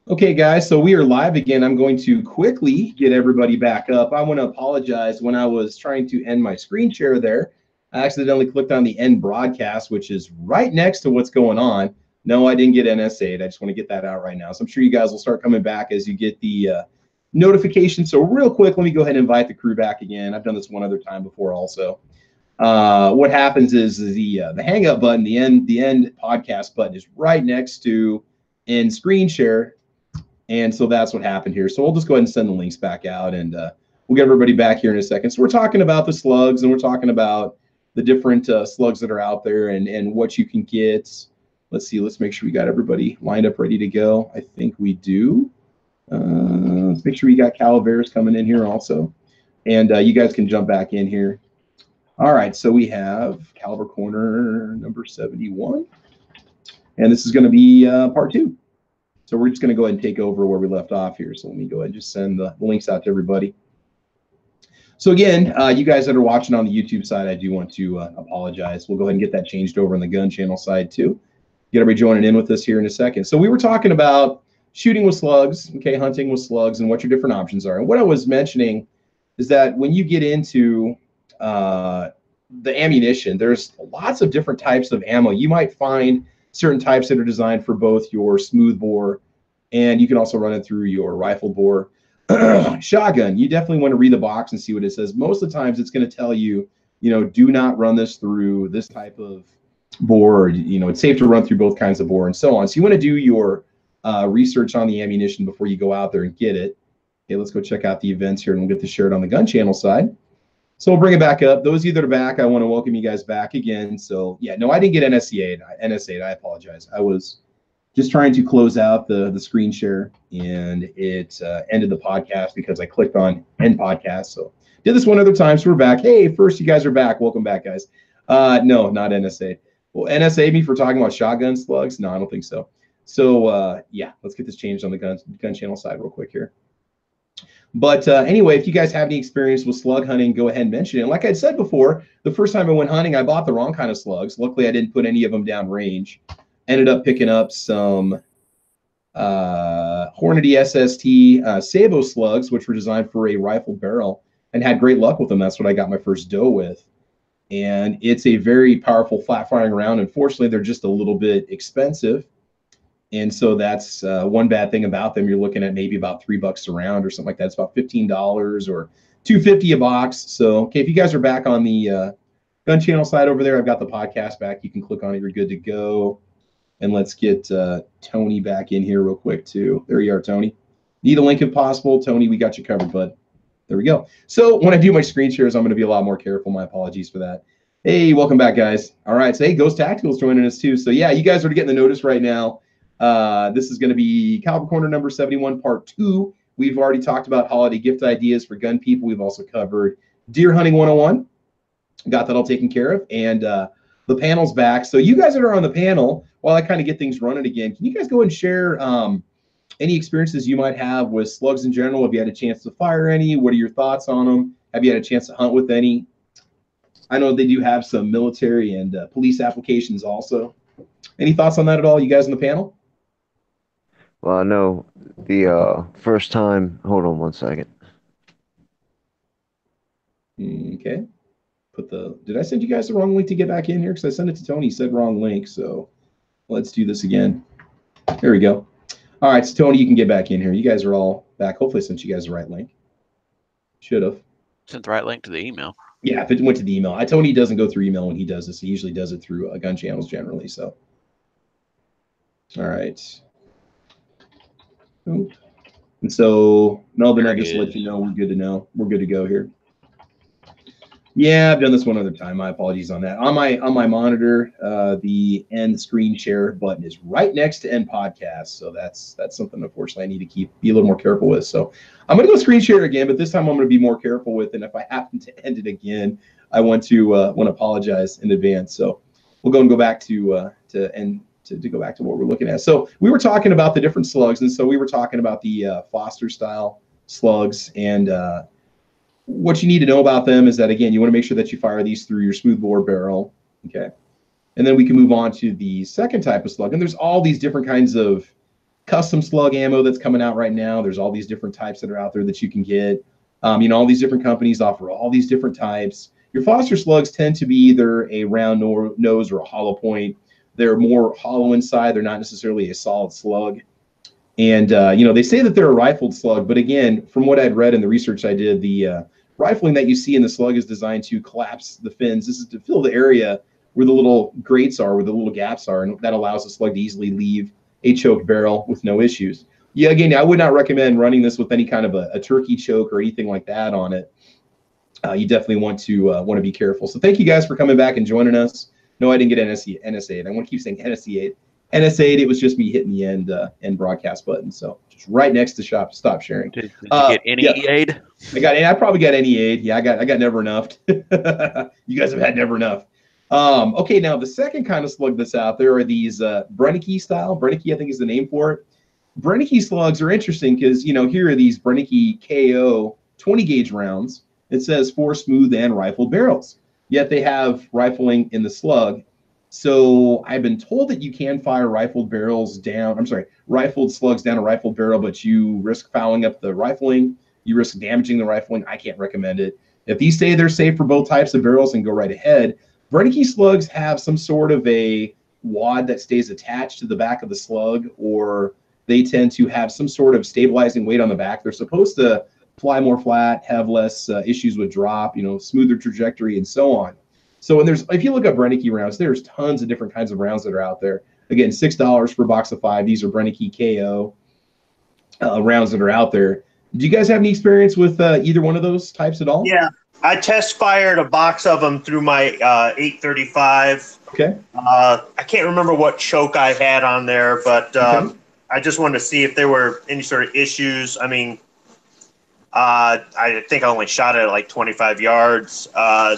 Okay, guys, so we are live again. I'm going to quickly get everybody back up. I want to apologize. When I was trying to end my screen share there, I accidentally clicked on the end broadcast, which is right next to what's going on. No, I didn't get NSA'd. I just want to get that out right now. So I'm sure you guys will start coming back as you get the notification. So real quick, let me go ahead and invite the crew back again. I've done this one other time before also. What happens is the hang up button, the end podcast button is right next to end screen share. And so that's what happened here. So we'll just go ahead and send the links back out, and we'll get everybody back here in a second. So we're talking about the slugs, and we're talking about the different slugs that are out there and what you can get. Let's see. Let's make sure we got everybody lined up, ready to go. I think we do. Let's make sure we got Calaveras coming in here also. And you guys can jump back in here. All right. So we have Caliber Corner number 71. And this is going to be part 2. So we're just going to go ahead and take over where we left off here. So let me go ahead and just send the links out to everybody. So again, you guys that are watching on the YouTube side, I do want to apologize. We'll go ahead and get that changed over on the gun channel side too. Get everybody joining in with us here in a second. So we were talking about shooting with slugs, okay, hunting with slugs, and what your different options are. And what I was mentioning is that when you get into the ammunition, there's lots of different types of ammo. You might find certain types that are designed for both your smooth bore, and you can also run it through your rifle bore. Shotgun, you definitely want to read the box and see what it says. Most of the times it's going to tell you, do not run this through this type of bore. It's safe to run through both kinds of bore and so on. So you want to do your research on the ammunition before you go out there and get it. Okay, let's go check out the events here, and we'll get this shared on the gun channel side. So we'll bring it back up. Those of you that are back, I want to welcome you guys back again. So yeah, no, I didn't get NSA'd. I apologize. I was just trying to close out the screen share, and it ended the podcast because I clicked on end podcast. So did this one other time. So we're back. Hey, first you guys are back. Welcome back, guys. No, not NSA. Well, NSA me for talking about shotgun slugs? No, I don't think so. So yeah, let's get this changed on the gun channel side real quick here. But anyway, if you guys have any experience with slug hunting, go ahead and mention it. And like I said before, the first time I went hunting, I bought the wrong kind of slugs. Luckily, I didn't put any of them down range. Ended up picking up some Hornady SST Sabo slugs, which were designed for a rifle barrel, and had great luck with them. That's what I got my first doe with. And it's a very powerful flat-firing round. Unfortunately, they're just a little bit expensive. And so that's one bad thing about them. You're looking at maybe about $3 a round or something like that. It's about $15 or $2.50 a box. So, okay, if you guys are back on the gun channel side over there, I've got the podcast back. You can click on it. You're good to go. And let's get Tony back in here real quick too. There you are, Tony. Need a link if possible. Tony, we got you covered, bud. There we go. So when I do my screen shares, I'm going to be a lot more careful. My apologies for that. Hey, welcome back, guys. All right. So, hey, Ghost Tactical's joining us too. So, yeah, you guys are getting the notice right now. This is going to be Caliber Corner number 71, part 2. We've already talked about holiday gift ideas for gun people. We've also covered deer hunting 101. Got that all taken care of. And the panel's back. So you guys that are on the panel, while I kind of get things running again, can you guys go and share any experiences you might have with slugs in general? Have you had a chance to fire any? What are your thoughts on them? Have you had a chance to hunt with any? I know they do have some military and police applications also. Any thoughts on that at all, you guys on the panel? Well, I know the first time. Hold on one second. Okay. Did I send you guys the wrong link to get back in here? Because I sent it to Tony. He said wrong link. So let's do this again. There we go. All right. So Tony, you can get back in here. You guys are all back. Hopefully I sent you guys the right link. Should have. Sent the right link to the email. Yeah, if it went to the email. Tony doesn't go through email when he does this. He usually does it through gun channels generally. So. All right. And so Melvin, I guess let you know we're good to know. We're good to go here. Yeah, I've done this one other time. My apologies on that. On my monitor, the end screen share button is right next to end podcast. So that's something unfortunately I need to be a little more careful with. So I'm gonna go screen share again, but this time I'm gonna be more careful with. And if I happen to end it again, I want to apologize in advance. So we'll go back to go back to what we're looking at. So we were talking about the different slugs, and so we were talking about the Foster style slugs, and what you need to know about them is that, again, you want to make sure that you fire these through your smoothbore barrel, okay? And then we can move on to the second type of slug, and there's all these different kinds of custom slug ammo that's coming out right now. There's all these different types that are out there that you can get. You know, all these different companies offer all these different types. Your Foster slugs tend to be either a round nose or a hollow point. They're more hollow inside. They're not necessarily a solid slug. And, you know, they say that they're a rifled slug, but again, from what I'd read in the research I did, the rifling that you see in the slug is designed to collapse the fins. This is to fill the area where the little grates are, where the little gaps are, and that allows the slug to easily leave a choked barrel with no issues. Yeah, again, I would not recommend running this with any kind of a turkey choke or anything like that on it. You definitely want to be careful. So thank you guys for coming back and joining us. No, I didn't get NSA. I want to keep saying NSA8. NSA8, it was just me hitting the end broadcast button. So just right next to stop sharing. Did you get any aid? I probably got any aid. Yeah, I got never enough. You guys have had never enough. Okay, now the second kind of slug that's out there are these Brenneke style. Brenneke, I think, is the name for it. Brenneke slugs are interesting because, you know, here are these Brenneke KO 20 gauge rounds. It says 4 smooth and rifled barrels. Yet they have rifling in the slug. So I've been told that you can fire rifled slugs down a rifled barrel, but you risk fouling up the rifling. You risk damaging the rifling. I can't recommend it. If these say they're safe for both types of barrels, and go right ahead. Brenneke slugs have some sort of a wad that stays attached to the back of the slug, or they tend to have some sort of stabilizing weight on the back. They're supposed to fly more flat, have less issues with drop, you know, smoother trajectory, and so on. So if you look up Brenneke rounds, there's tons of different kinds of rounds that are out there. Again, $6 for a box of 5. These are Brenneke KO rounds that are out there. Do you guys have any experience with either one of those types at all? Yeah, I test fired a box of them through my 835. Okay. I can't remember what choke I had on there, but Okay. I just wanted to see if there were any sort of issues. I mean, I think I only shot it at like 25 yards. I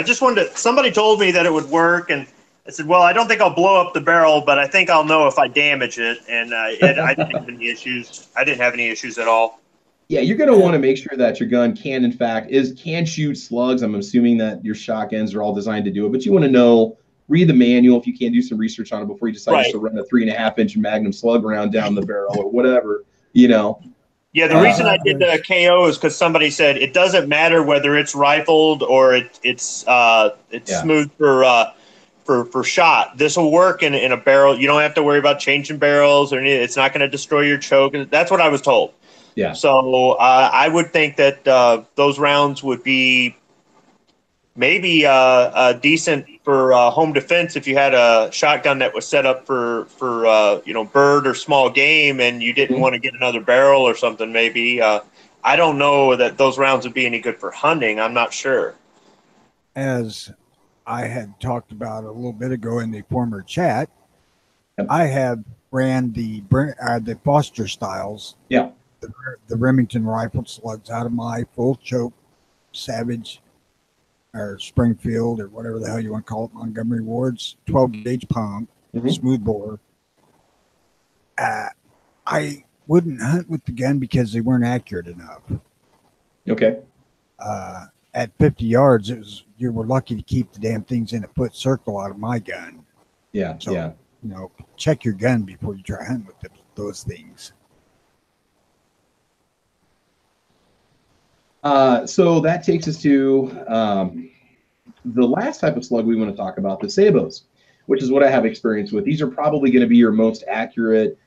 just wanted to, somebody told me that it would work, and I said, well, I don't think I'll blow up the barrel, but I think I'll know if I damage it. And I didn't have any issues. I didn't have any issues at all. Yeah, you're going to want to make sure that your gun can shoot slugs. I'm assuming that your shotguns are all designed to do it, but you want to read the manual if you can, do some research on it before you decide just to run a 3.5-inch Magnum slug round down the barrel or whatever, you know. Yeah, the reason I did the KO is because somebody said it doesn't matter whether it's rifled or it's smooth for shot. This will work in a barrel. You don't have to worry about changing barrels or anything. It's not going to destroy your choke. That's what I was told. Yeah. So I would think that those rounds would be maybe decent for home defense if you had a shotgun that was set up for bird or small game and you didn't want to get another barrel or something. Maybe I don't know that those rounds would be any good for hunting. I'm not sure. As I had talked about a little bit ago in the former chat, I have ran the Foster styles. Yeah. The Remington rifled slugs out of my full choke Savage or Springfield or whatever the hell you want to call it, Montgomery Ward's 12 gauge pump, smooth bore. I wouldn't hunt with the gun because they weren't accurate enough. Okay. At 50 yards, you were lucky to keep the damn things in a foot circle out of my gun. Yeah. So, you know, check your gun before you try hunting with those things. So that takes us to the last type of slug we want to talk about, the sabos, which is what I have experience with. These are probably going to be your most accurate,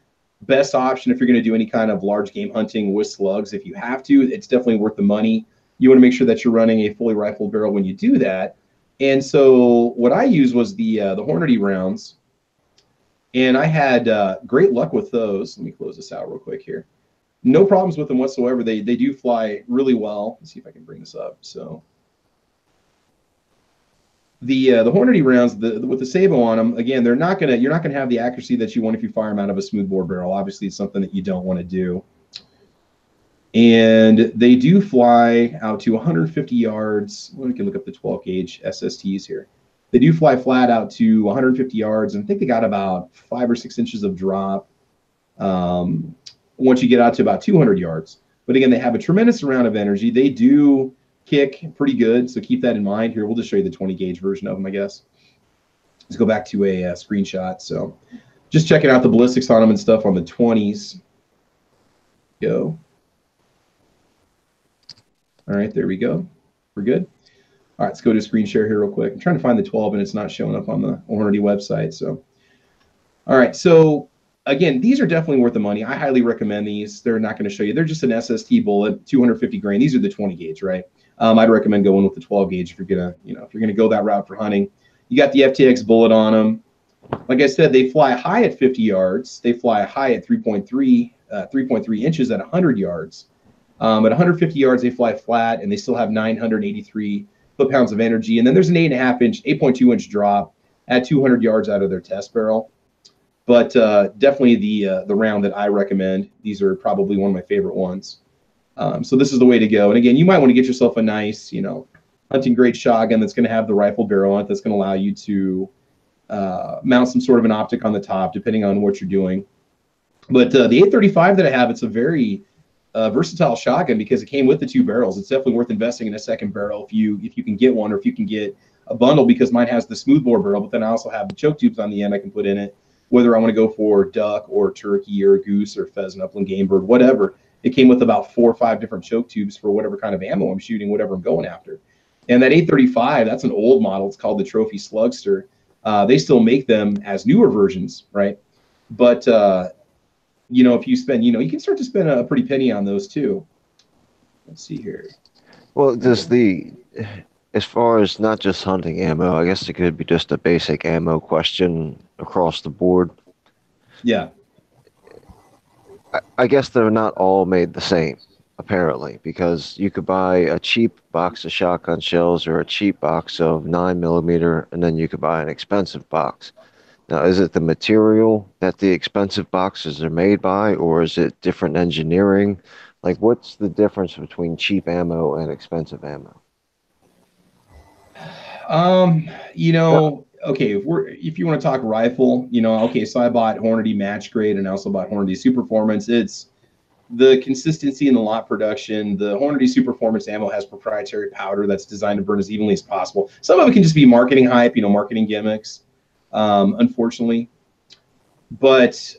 best option if you're going to do any kind of large game hunting with slugs. If you have to, it's definitely worth the money. You want to make sure that you're running a fully rifled barrel when you do that. And so what I used was the Hornady rounds, and I had great luck with those. Let me close this out real quick here. No problems with them whatsoever. They do fly really well. Let's see if I can bring this up. So the Hornady rounds with the Sabo on them, again, you're not gonna have the accuracy that you want if you fire them out of a smoothbore barrel. Obviously, it's something that you don't want to do. And they do fly out to 150 yards. We can look up the 12 gauge SSTs here. They do fly flat out to 150 yards, and I think they got about 5 or 6 inches of drop. Once you get out to about 200 yards. But again, they have a tremendous amount of energy. They do kick pretty good, so keep that in mind. Here, we'll just show you the 20 gauge version of them, I guess. Let's go back to a screenshot. So just checking out the ballistics on them and stuff on the 20s. Go. All right, there we go. We're good. All right, let's go to screen share here real quick. I'm trying to find the 12 and it's not showing up on the Hornady website. So, all right, so again, these are definitely worth the money. I highly recommend these. They're not going to show you. They're just an SST bullet, 250 grain. These are the 20 gauge, right? I'd recommend going with the 12 gauge if you're gonna, if you're gonna go that route for hunting. You got the FTX bullet on them. Like I said, they fly high at 50 yards. They fly high at 3.3 inches at 100 yards. At 150 yards, they fly flat, and they still have 983 foot-pounds of energy. And then there's an 8.2 inch drop at 200 yards out of their test barrel. But definitely the round that I recommend. These are probably one of my favorite ones. So this is the way to go. And again, you might want to get yourself a nice, hunting grade shotgun that's going to have the rifle barrel on it. That's going to allow you to mount some sort of an optic on the top, depending on what you're doing. But the 835 that I have, it's a very versatile shotgun because it came with the 2 barrels. It's definitely worth investing in a second barrel if you can get one, or if you can get a bundle, because mine has the smoothbore barrel, but then I also have the choke tubes on the end I can put in it, whether I want to go for duck or turkey or goose or pheasant, upland game bird, whatever. It came with about 4 or 5 different choke tubes for whatever kind of ammo I'm shooting, whatever I'm going after. And that 835, that's an old model. It's called the Trophy Slugster. They still make them as newer versions, right? But if you spend, you can start to spend a pretty penny on those too. Let's see here. Well, as far as not just hunting ammo, I guess it could be just a basic ammo question across the board. Yeah. I guess they're not all made the same, apparently, because you could buy a cheap box of shotgun shells or a cheap box of 9mm, and then you could buy an expensive box. Now, is it the material that the expensive boxes are made by, or is it different engineering? Like, what's the difference between cheap ammo and expensive ammo? Okay, if you want to talk rifle, okay, so I bought Hornady Match Grade and I also bought Hornady Super Performance. It's the consistency in the lot production. The Hornady Super Performance ammo has proprietary powder that's designed to burn as evenly as possible. Some of it can just be marketing hype, marketing gimmicks, unfortunately. But,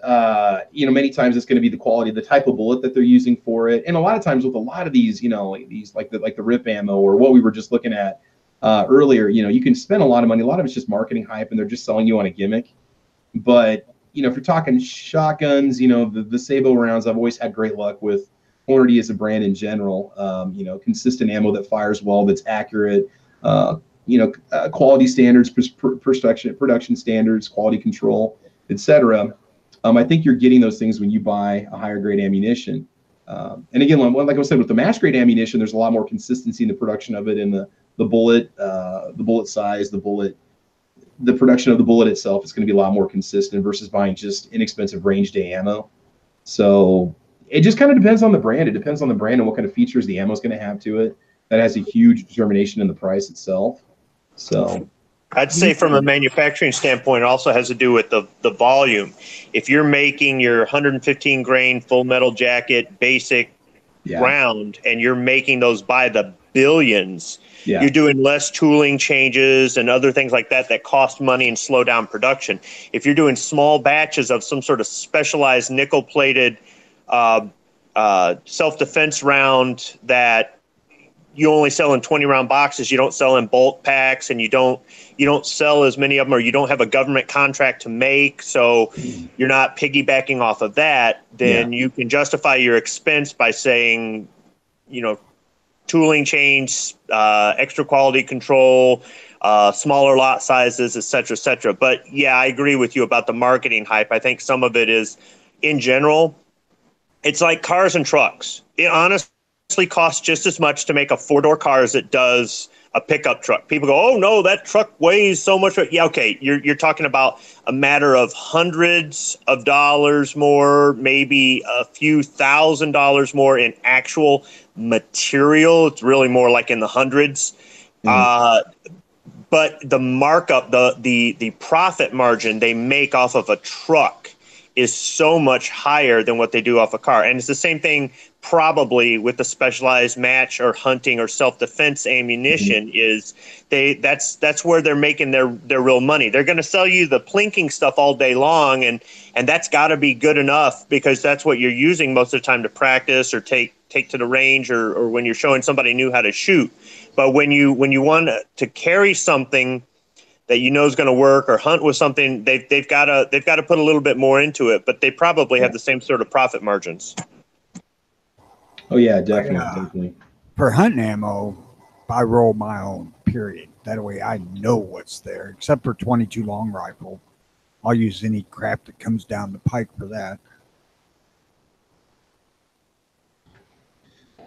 many times it's going to be the quality, the type of bullet that they're using for it. And a lot of times with a lot of these, these like the RIP ammo or what we were just looking at earlier, you can spend a lot of money. A lot of it's just marketing hype and they're just selling you on a gimmick. But, if you're talking shotguns, the Sabo rounds, I've always had great luck with Hornady as a brand in general. Consistent ammo that fires well, that's accurate, quality standards, production standards, quality control, etc. I think you're getting those things when you buy a higher grade ammunition. And again, like I said, with the match grade ammunition, there's a lot more consistency in the production of it, in the bullet size, the production of the bullet itself is going to be a lot more consistent versus buying just inexpensive range day ammo. So it just kind of depends on the brand. It depends on the brand and what kind of features the ammo is going to have to it. That has a huge determination in the price itself. So I'd say from a manufacturing standpoint, it also has to do with the volume. If you're making your 115 grain full metal jacket basic round and you're making those by the billions, you're doing less tooling changes and other things like that cost money and slow down production. If you're doing small batches of some sort of specialized nickel-plated self-defense round that you only sell in 20-round boxes, you don't sell in bulk packs, and you don't sell as many of them, or you don't have a government contract to make, so you're not piggybacking off of that, then you can justify your expense by saying, tooling change, extra quality control, smaller lot sizes, et cetera, et cetera. But yeah, I agree with you about the marketing hype. I think some of it is, in general, it's like cars and trucks. It honestly costs just as much to make a 4-door car as it does a pickup truck. People go, oh no, that truck weighs so much. Yeah, okay, you're talking about a matter of hundreds of dollars more, maybe a few $1,000s more in actual material. It's really more like in the hundreds. But the markup, the profit margin they make off of a truck is so much higher than what they do off a car. And it's the same thing probably with the specialized match or hunting or self-defense ammunition. Is that's where they're making their real money. They're going to sell you the plinking stuff all day long, and that's got to be good enough, because that's what you're using most of the time to practice or take to the range, or when you're showing somebody new how to shoot. But when you want to carry something that you know is going to work, or hunt with something, they've got to put a little bit more into it. But they probably have the same sort of profit margins. Oh yeah, definitely. For hunting ammo, I roll my own. Period. That way, I know what's there. Except for 22 long rifle, I'll use any crap that comes down the pike for that.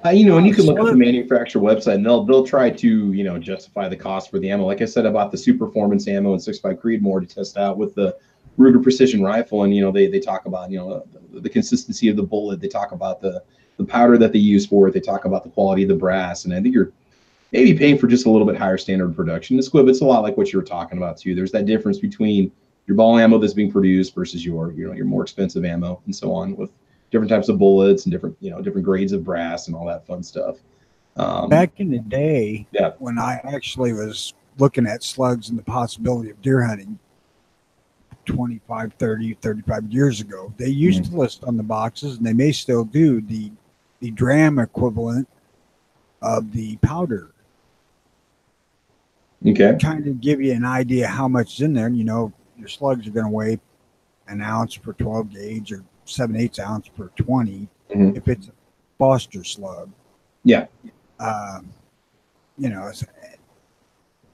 And you can look at the manufacturer website, and they'll try to justify the cost for the ammo. Like I said, I bought the Super Performance ammo and 6.5 Creedmoor to test out with the Ruger Precision rifle, and they talk about the consistency of the bullet. They talk about the powder that they use for it. They talk about the quality of the brass, and I think you're maybe paying for just a little bit higher standard of production. The Squib, it's a lot like what you were talking about too. There's that difference between your ball ammo that's being produced versus your more expensive ammo and so on, with different types of bullets and different grades of brass and all that fun stuff. Back in the day, when I actually was looking at slugs and the possibility of deer hunting 25, 30, 35 years ago, they used to list on the boxes, and they may still do, the dram equivalent of the powder. Okay. Trying to give you an idea how much is in there. And your slugs are going to weigh an ounce per 12 gauge or 7/8 ounce per 20 if it's a Foster slug. Yeah.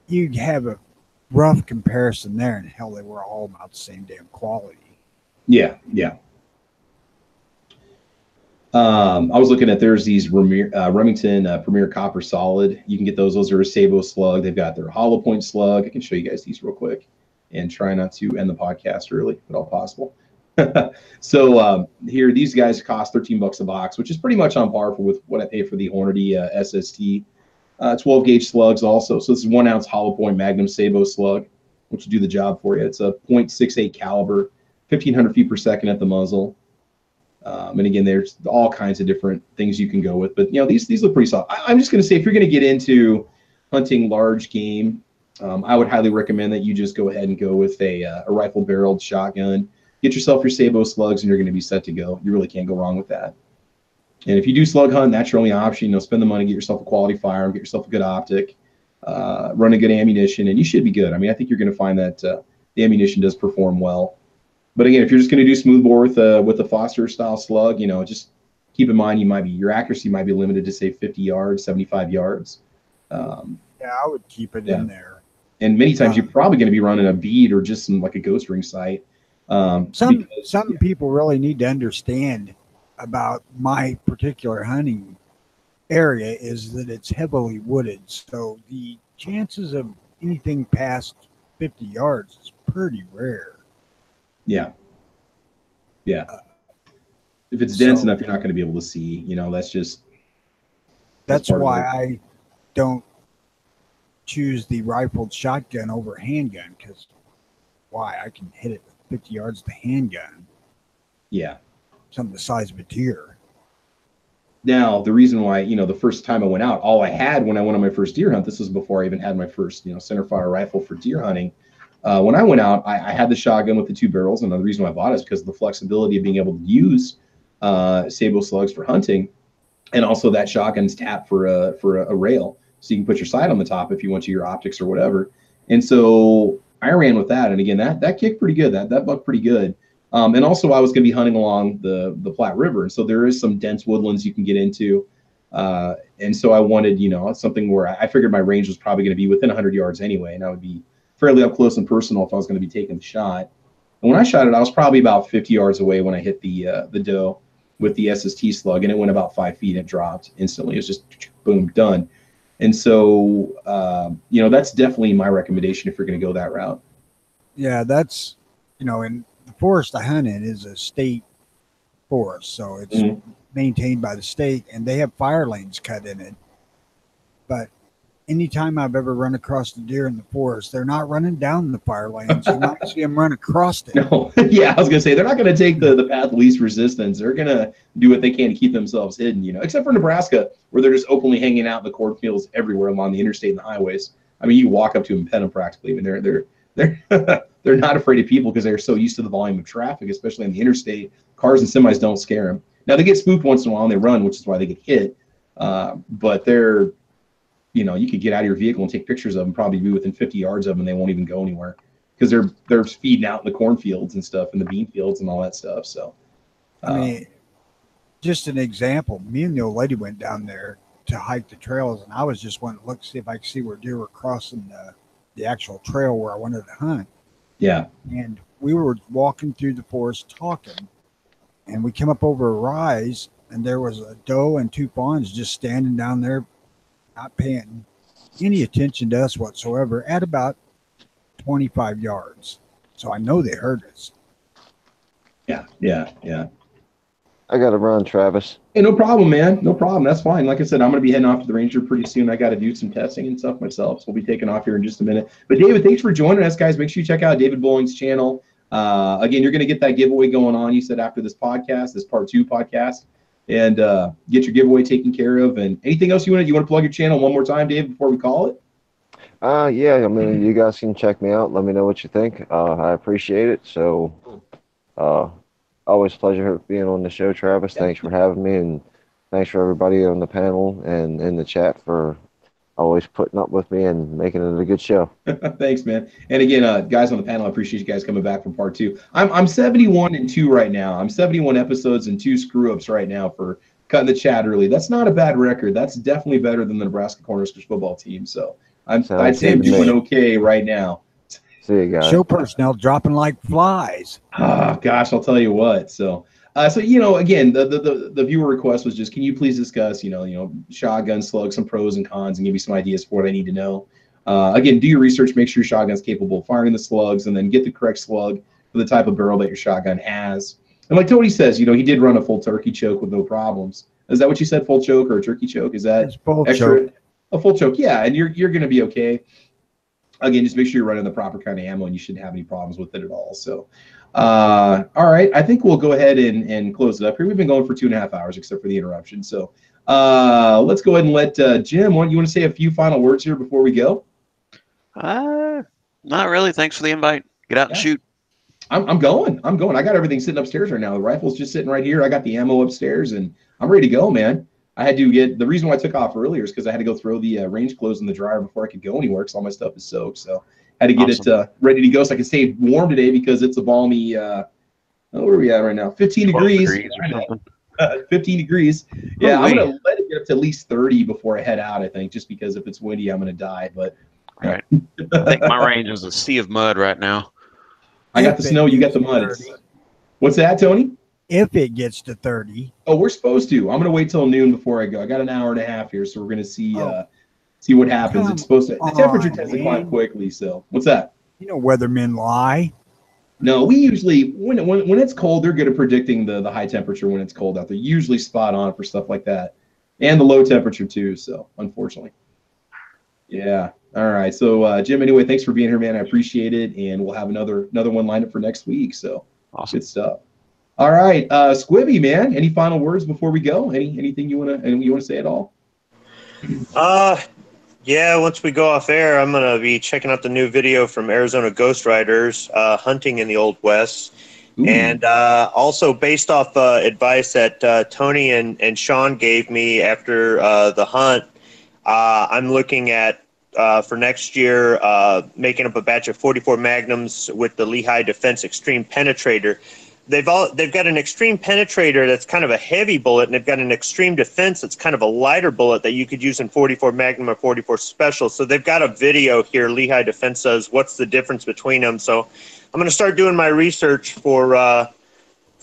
You have a rough comparison there, and hell, they were all about the same damn quality. Yeah. I was looking at, there's these Remington Premier Copper Solid. You can get those. Those are a Sabo slug. They've got their hollow point slug. I can show you guys these real quick and try not to end the podcast early, if at all possible. So here, these guys cost $13 a box, which is pretty much on par with what I pay for the Hornady SST. 12 gauge slugs also. So this is 1 ounce hollow point Magnum Sabo slug, which will do the job for you. It's a .68 caliber, 1,500 feet per second at the muzzle. And again, there's all kinds of different things you can go with, but these look pretty solid. I'm just going to say, if you're going to get into hunting large game, I would highly recommend that you just go ahead and go with a rifle barreled shotgun. Get yourself your Sabo slugs, and you're going to be set to go. You really can't go wrong with that. And if you do slug hunt, that's your only option. Spend the money, get yourself a quality firearm, get yourself a good optic, run a good ammunition, and you should be good. I mean, I think you're going to find that the ammunition does perform well. But again, if you're just going to do smoothbore with a Foster style slug, just keep in mind your accuracy might be limited to, say, 50 yards, 75 yards. I would keep it in there. And many times you're probably going to be running a bead or just like a ghost ring sight. Some people really need to understand about my particular hunting area is that it's heavily wooded, so the chances of anything past 50 yards is pretty rare. Yeah. If it's dense enough, you're not going to be able to see. That's why I don't choose the rifled shotgun over handgun, because I can hit it 50 yards to handgun. Yeah. Something the size of a deer. Now, the reason why, the first time I went out, all I had when I went on my first deer hunt, this was before I even had my first, centerfire rifle for deer hunting. When I went out, I had the shotgun with the 2 barrels. And the reason why I bought it is because of the flexibility of being able to use Sabo slugs for hunting. And also that shotgun's tapped for a rail. So you can put your sight on the top if you want to, your optics or whatever. And so I ran with that. And again, that kicked pretty good. That bucked pretty good. And also I was going to be hunting along the Platte River. And so there is some dense woodlands you can get into. And so I wanted, something where I figured my range was probably going to be within 100 yards anyway. And I would be fairly up close and personal if I was going to be taking the shot. And when I shot it, I was probably about 50 yards away when I hit the doe with the SST slug, and it went about 5 feet and it dropped instantly. It was just boom, done. And so, that's definitely my recommendation if you're going to go that route. Yeah, that's, in the forest I hunt in is a state forest, so it's maintained by the state, and they have fire lanes cut in it. But anytime I've ever run across the deer in the forest, they're not running down the fire lanes. You might see them run across it. No. Yeah, I was gonna say they're not gonna take the path of least resistance. They're gonna do what they can to keep themselves hidden, except for Nebraska, where they're just openly hanging out in the cornfields everywhere along the interstate and the highways. I mean, you walk up to them and pet them practically. I mean, they're not afraid of people because they're so used to the volume of traffic, especially on the interstate. Cars and semis don't scare them. Now they get spooked once in a while and they run, which is why they get hit. But they're, you could get out of your vehicle and take pictures of them, probably be within 50 yards of them, and they won't even go anywhere because they're feeding out in the cornfields and stuff, and the bean fields and all that stuff. So, I mean, just an example. Me and the old lady went down there to hike the trails, and I was just wanting to look, see if I could see where deer were crossing the actual trail where I wanted to hunt. Yeah. And we were walking through the forest talking, and we came up over a rise, and there was a doe and 2 fawns just standing down there, not paying any attention to us whatsoever at about 25 yards. So I know they heard us. Yeah. I got to run, Travis. Hey, no problem, man. No problem. That's fine. Like I said, I'm going to be heading off to the Ranger pretty soon. I got to do some testing and stuff myself, so we'll be taking off here in just a minute. But David, thanks for joining us, guys. Make sure you check out David Bowling's channel. Again, you're going to get that giveaway going on, you said, after this podcast, this part 2 podcast, and get your giveaway taken care of. And anything else you want to plug your channel one more time, Dave, before we call it? Yeah, I mean, you guys can check me out. Let me know what you think. I appreciate it. So, always a pleasure being on the show, Travis. Thanks for having me, and thanks for everybody on the panel and in the chat for always putting up with me and making it a good show. Thanks, man. And again, guys on the panel, I appreciate you guys coming back for part 2. I'm 71 and 2 right now. I'm 71 episodes and 2 screw-ups right now for cutting the chat early. That's not a bad record. That's definitely better than the Nebraska Cornhuskers football team. So I'd say I'm doing okay right now. See you guys. Show personnel dropping like flies. Oh, gosh, I'll tell you what. So again, the viewer request was just, can you please discuss, shotgun, slugs, some pros and cons, and give me some ideas for what I need to know. Again, do your research, make sure your shotgun's capable of firing the slugs, and then get the correct slug for the type of barrel that your shotgun has. And like Tony says, he did run a full turkey choke with no problems. Is that what you said, full choke or a turkey choke? Is that full extra? Choke. A full choke, yeah, and you're going to be okay. Again, just make sure you're running the proper kind of ammo, and you shouldn't have any problems with it at all. So, all right, I think we'll go ahead and close it up here. We've been going for 2.5 hours, except for the interruption. So, let's go ahead and let Jim. You want to say a few final words here before we go? Not really. Thanks for the invite. Get out and shoot. I'm going. I got everything sitting upstairs right now. The rifle's just sitting right here. I got the ammo upstairs, and I'm ready to go, man. I had to get, the reason why I took off earlier is because I had to go throw the range clothes in the dryer before I could go anywhere because all my stuff is soaked. So I had to get it ready to go so I can stay warm today because it's a balmy, where are we at right now? 15 degrees. 15 degrees. Yeah, I'm going to let it get up to at least 30 before I head out, I think, just because if it's windy, I'm going to die. But right. I think my range is a sea of mud right now. I got the snow, you got the mud. What's that, Tony? If it gets to 30. Oh, we're supposed to. I'm going to wait till noon before I go. I got an hour and a half here, so we're going to see what happens. It's supposed to. The temperature tends to climb quickly. So, what's that? Weathermen lie. No, we usually when it's cold, they're good at predicting the high temperature when it's cold out. They're usually spot on for stuff like that, and the low temperature too. So, unfortunately, yeah. All right. So, Jim. Anyway, thanks for being here, man. I appreciate it, and we'll have another one lined up for next week. So, awesome. Good stuff. All right, Squibby, man. Any final words before we go? Anything you wanna say at all? Yeah. Once we go off air, I'm gonna be checking out the new video from Arizona Ghost Riders, hunting in the Old West, and also based off advice that Tony and Sean gave me after the hunt. I'm looking at for next year making up a batch of 44 Magnums with the Lehigh Defense Extreme Penetrator. They've got an Extreme Penetrator that's kind of a heavy bullet, and they've got an Extreme Defense that's kind of a lighter bullet that you could use in 44 Magnum or 44 Special. So they've got a video here. Lehigh Defense says what's the difference between them. So I'm going to start doing my research for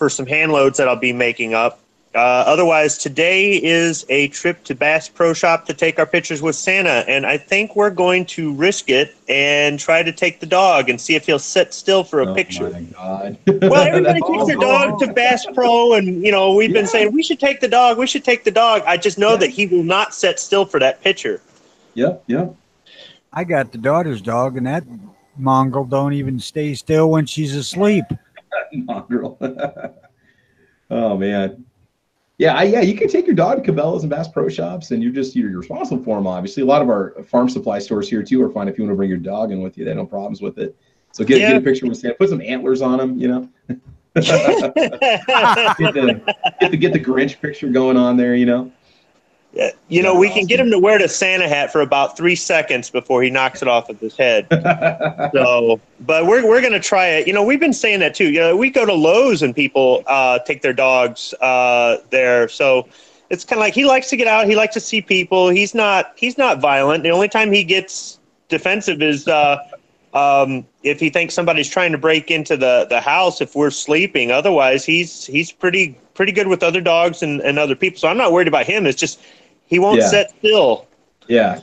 some hand loads that I'll be making up. Otherwise, today is a trip to Bass Pro Shop to take our pictures with Santa, and I think we're going to risk it and try to take the dog and see if he'll sit still for a picture. Oh, my God. Well, everybody takes their dog to Bass Pro, and, we've been saying, we should take the dog. I just know that he will not sit still for that picture. Yep. Yep. I got the daughter's dog, and that mongrel don't even stay still when she's asleep. Mongrel. Oh man. Yeah, you can take your dog to Cabela's and Bass Pro Shops, and you're responsible for them. Obviously, a lot of our farm supply stores here too are fine if you want to bring your dog in with you. They have no problems with it. So get a picture with Santa. Put some antlers on them. You know. get the Grinch picture going on there. You know. Yeah, we can get him to wear the Santa hat for about 3 seconds before he knocks it off of his head. So, but we're going to try it. We've been saying that too. We go to Lowe's and people take their dogs there. So it's kind of like he likes to get out. He likes to see people. He's not violent. The only time he gets defensive is if he thinks somebody's trying to break into the house if we're sleeping. Otherwise, he's pretty good with other dogs and other people. So I'm not worried about him. It's just he won't sit still. Yeah.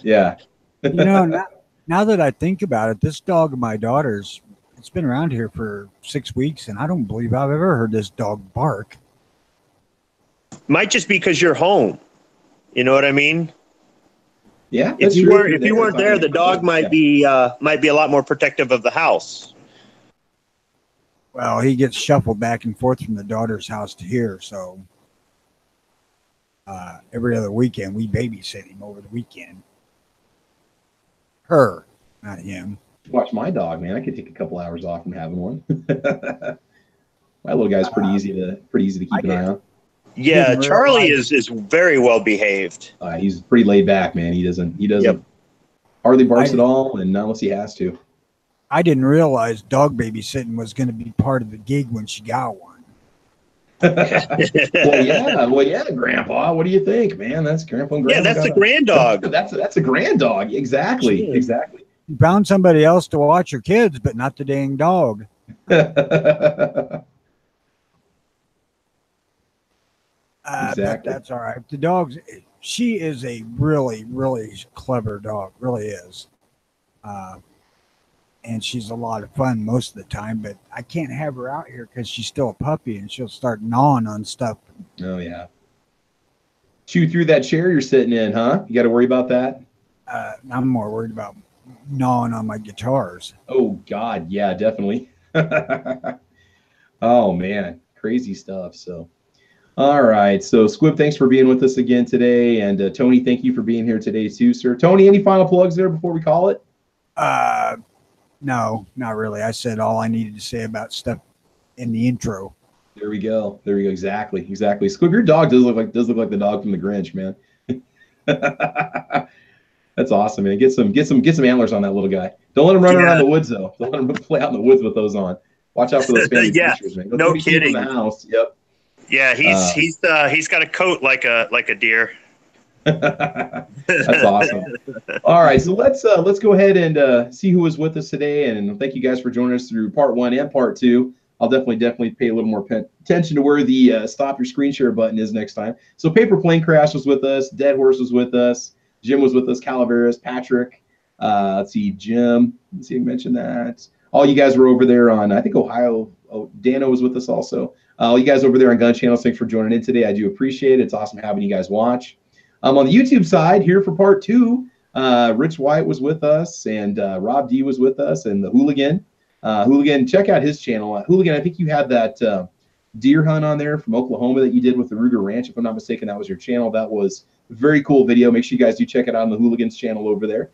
Now that I think about it, this dog of my daughter's, it's been around here for 6 weeks, and I don't believe I've ever heard this dog bark. Might just be because you're home. You know what I mean? Yeah. If you weren't there, the dog might be a lot more protective of the house. Well, he gets shuffled back and forth from the daughter's house to here, so every other weekend we babysit him over the weekend. Her, not him. Watch my dog, man. I could take a couple hours off from having one. My little guy's pretty easy to keep an eye on. Yeah, Charlie is very well behaved. He's pretty laid back, man. He doesn't hardly barks at all, and not unless he has to. I didn't realize dog babysitting was going to be part of the gig when she got one. well, yeah, Grandpa. What do you think, man? That's Grandpa and Grandma. Yeah, that's a grand dog. That's a grand dog. Exactly. You found somebody else to watch your kids, but not the dang dog. Exactly. That's all right. The dog's, she is a really, really clever dog. Really is. And she's a lot of fun most of the time, but I can't have her out here because she's still a puppy and she'll start gnawing on stuff. Oh, yeah. Chew through that chair you're sitting in, huh? You got to worry about that? I'm more worried about gnawing on my guitars. Oh, God. Yeah, definitely. Oh, man. Crazy stuff. So, all right. So, Squib, thanks for being with us again today. And Tony, thank you for being here today too, sir. Tony, any final plugs there before we call it? No, not really. I said all I needed to say about stuff in the intro. There we go. Exactly. Squib, your dog does look like the dog from the Grinch, man. That's awesome, man. Get some antlers on that little guy. Don't let him run around the woods though. Don't let him play out in the woods with those on. Watch out for those family creatures, man. No kidding. In the house. Yep. Yeah, he's got a coat like a deer. That's awesome. All right, so let's go ahead and see who was with us today, and thank you guys for joining us through part 1 and part 2. I'll definitely pay a little more attention to where the stop your screen share button is next time. So Paper Plane Crash was with us, Dead Horse was with us, Jim was with us, Calaveras, Patrick. Let's see, Jim. Let's see, I mentioned that. All you guys were over there on, I think, Ohio. Oh, Dano was with us also. All you guys over there on Gun Channels, thanks for joining in today. I do appreciate it. It's awesome having you guys watch. On the YouTube side, here for part 2, Rich White was with us, and Rob D was with us, and the Hooligan. Hooligan, check out his channel. Hooligan, I think you had that deer hunt on there from Oklahoma that you did with the Ruger Ranch. If I'm not mistaken, that was your channel. That was a very cool video. Make sure you guys do check it out on the Hooligan's channel over there.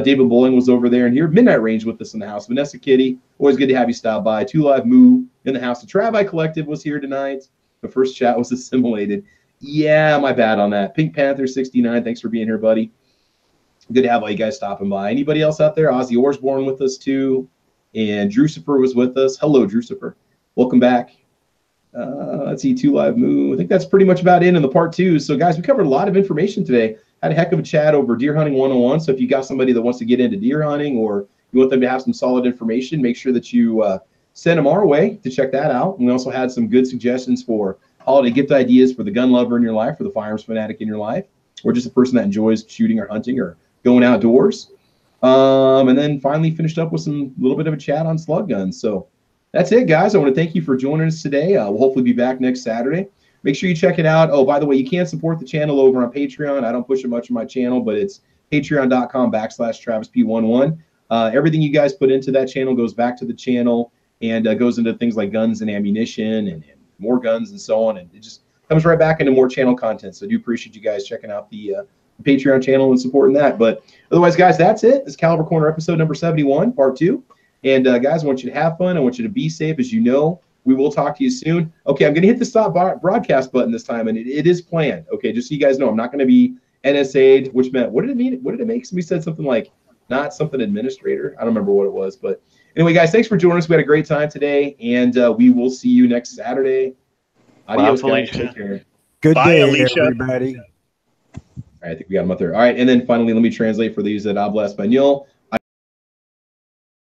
David Bowling was over there, and here, Midnight Range with us in the house. Vanessa Kitty, always good to have you stop by. 2 Live Moo in the house. The Travi Collective was here tonight. The first chat was assimilated. Yeah, my bad on that. Pink Panther 69, thanks for being here, buddy. Good to have all you guys stopping by. Anybody else out there? Ozzy Orsborn with us too, and Drucifer was with us. Hello, Drucifer. Welcome back. Let's see, 2 Live Moo. I think that's pretty much about it in the part 2. So, guys, we covered a lot of information today. Had a heck of a chat over Deer Hunting 101. So if you got somebody that wants to get into deer hunting or you want them to have some solid information, make sure that you send them our way to check that out. And we also had some good suggestions for holiday gift ideas for the gun lover in your life, for the firearms fanatic in your life, or just a person that enjoys shooting or hunting or going outdoors. And then finally finished up with some little bit of a chat on slug guns. So that's it, guys. I want to thank you for joining us today. We'll hopefully be back next Saturday. Make sure you check it out. Oh, by the way, you can support the channel over on Patreon. I don't push it much on my channel, but it's patreon.com/TravisP11. Everything you guys put into that channel goes back to the channel and goes into things like guns and ammunition and more guns and so on. And it just comes right back into more channel content. So I do appreciate you guys checking out the Patreon channel and supporting that. But otherwise, guys, that's it. This is Caliber Corner episode number 71, part 2. And guys, I want you to have fun. I want you to be safe. As you know, we will talk to you soon. Okay, I'm going to hit the stop broadcast button this time, and it is planned. Okay, just so you guys know, I'm not going to be NSA'd, which meant, what did it mean? What did it make? Somebody said something like, not something administrator. I don't remember what it was. But anyway, guys, thanks for joining us. We had a great time today, and we will see you next Saturday. Adios, guys. Take care. Good Bye, day, Alicia. everybody. All right, I think we got him up there. All right, and then finally, let me translate for these at Habla Español.